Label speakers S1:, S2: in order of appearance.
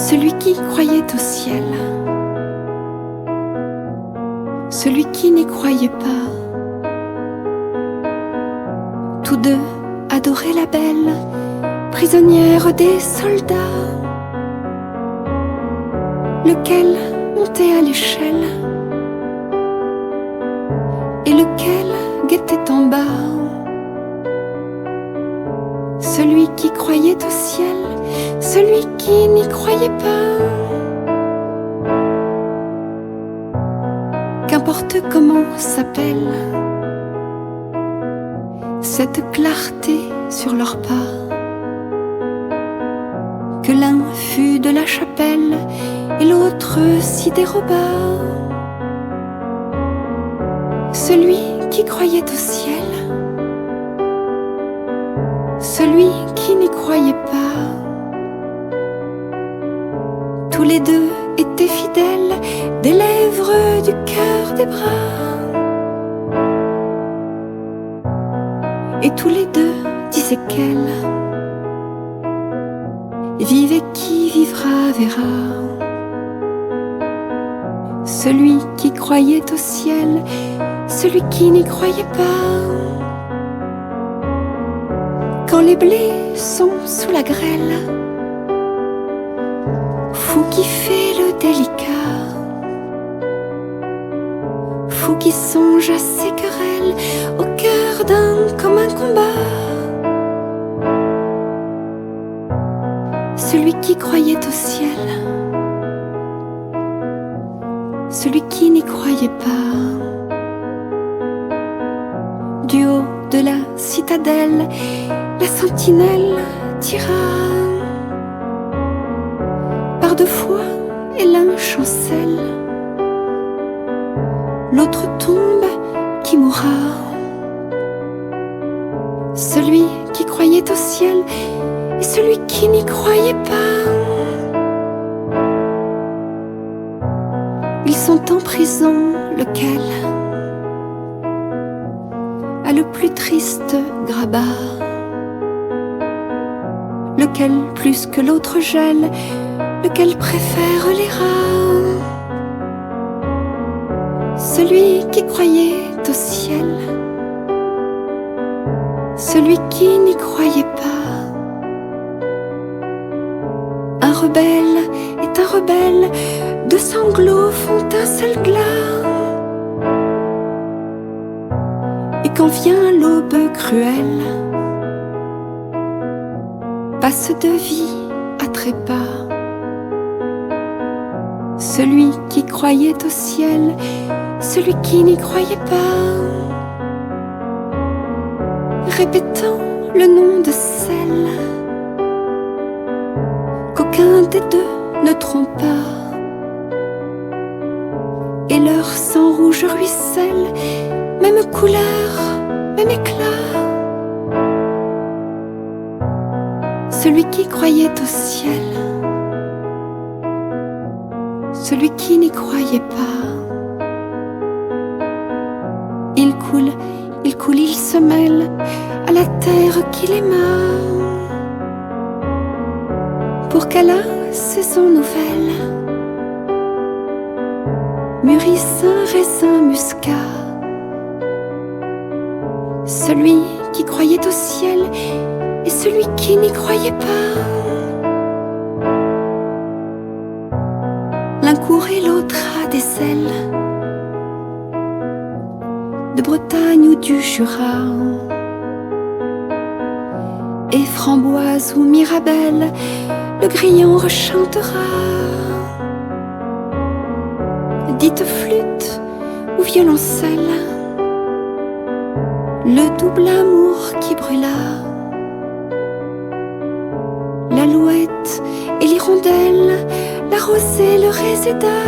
S1: celui qui croyait au ciel, celui qui n'y croyait pas. Tous deux adoraient la belle, prisonnière des soldats. Lequel montait à l'échelle et lequel guettait en bas? Celui qui croyait au ciel, celui qui n'y croyait pas. Qu'importe comment s'appelle cette clarté sur leurs pas, que l'un fut de la chapelle et l'autre s'y déroba. Celui qui croyait au ciel, celui qui n'y croyait pas. Tous les deux étaient fidèles, des lèvres, du cœur, des bras. Et tous les deux disaient qu'elle vive et qui vivra verra. Celui qui croyait au ciel, celui qui n'y croyait pas. Quand les blés sont sous la grêle, fou qui fait le délicat, fou qui songe à ses querelles au cœur d'un commun combat. Celui qui croyait au ciel, celui qui n'y croyait pas. Du haut de la citadelle, la sentinelle tira. Par deux fois, et l'un chancelle, l'autre tombe qui mourra. Celui qui croyait au ciel et celui qui n'y croyait pas. Ils sont en prison, lequel a le plus triste grabat, lequel plus que l'autre gèle, lequel préfère les rats. Celui qui croyait au ciel, celui qui n'y croyait pas. Un rebelle est un rebelle, deux sanglots font un seul glas. Et quand vient l'aube cruelle, passe de vie à trépas. Celui qui croyait au ciel, celui qui n'y croyait pas. Répétant le nom de celle qu'aucun des deux ne trompe pas. Et leur sang rouge ruisselle, même couleur, même éclat. Celui qui croyait au ciel, celui qui n'y croyait pas. Il coule, il se mêle à la terre qu'il aima, pour qu'à la saison nouvelle mûrisse un raisin muscat. Celui qui croyait au ciel et celui qui n'y croyait pas. L'un court et l'autre a des ailes, de Bretagne ou du Jura, et framboise ou mirabelle, le grillon rechantera. Dites flûte ou violoncelle, le double amour qui brûla. L'alouette et l'hirondelle, la rosée, le réséda.